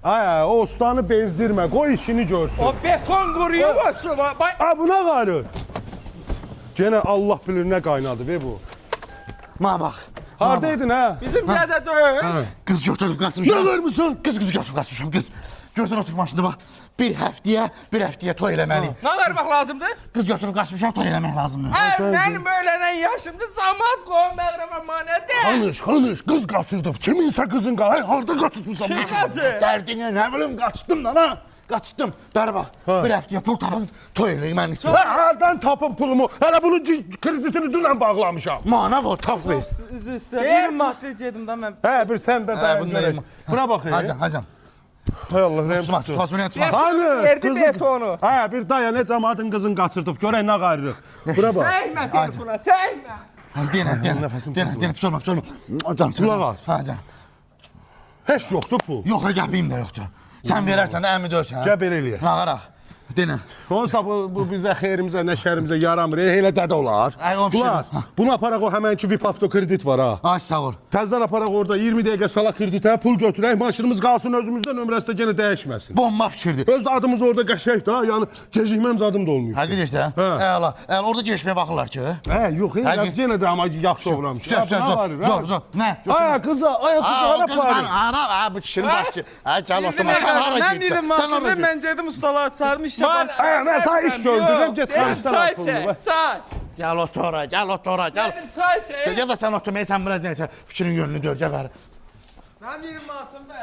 Ay, o ustanı bezdirme, koy işini görsün. O beton kuruyor mu? Bak. Ha, buna qarır. Gene Allah bilir nə qaynadı be bu. Bana bak. Hardaydın ha? Bizim dede dövüş. Kız götürüp kaçmışam. Ne vermişsin? Kız götürüp kaçmışam kız. Gözün otur maşında bak. Bir həftəyə toy eləməli. Ne vermek lazımdı? Kız götürüp kaçmışam, toy eləmək lazımdır. Her benim öğlenen yaşımda cemaat koyun məğrəbə manədə. Konuş, kız kaçırdı. Kiminsə kızın qalay, harda kaçırtmışsan? Kim kaçır? Dərdinə nə bilim qaçdım lan ha. Qaçdım. Bəri bax. Bir həftəyə pul tapın, toy eləyim mən. Hardan tapın pulumu? Hələ bunun kreditini dünən bağlamışam. Mana var, tap ver. Üzü üstə. Bir matri gedim da mən. Hə, bir sən də dayan bunda görək. elma. Buna bax. Hacam. Hay Allah, nə Tutmaz, tutmaz. fasulye tutmaz. Hani, Verdi kızın- betonu. Hə, bir dayan, nə cəmaatın qızın qaçırdıq. Görək nə qayrıq. Buna bax. Değme telefona, değme. Denə, pis olma. Hacam, Kulaq as. Hacam. Heç yoxdur pul. Yox, qəpiyim də yoxdur. Sən verərsən də əmi döysən. Gəl belə eləyək. Nağaraq. Denə. Onsa bu bizə xeyrimizə, nə şərimizə yaramır. Elə dədə olar. Ay, o bir şey Ulan, yox. bunu aparaq o həmənki VIP avto kredit var ha. Ay, sağ ol. Təzdən aparaq orada 20 dəqiqə sala kreditə pul götürək, maşınımız qalsın özümüzdə, nömrəsi də yenə dəyişməsin. Bomba fikirdir. Öz də adımız orada qəşəngdir ha, yəni gecikməm zadım da olmuyor. Həqiqət də. Hə. Əla. Orada keçməyə baxırlar ki. Hə, yox, yenə də amma yaxşı oğramış. Zor. Nə? Ay qıza, hara Qız aparır? ara, bu kişinin başı. Ay, gəl oturma. Sən hara Mən getsən? dedim Sən matri hara mən gedim ustalar çağırmış ya. Man, mən sana iş gördürürəm, get Benim karşıdan çay al pulunu, çek, be. çay. Gəl otura, gəl. Benim çay çek. Ya da sən oturmaya, sən biraz neysə fikrin yönünü dörcə ver. Mən dedim matrimdə.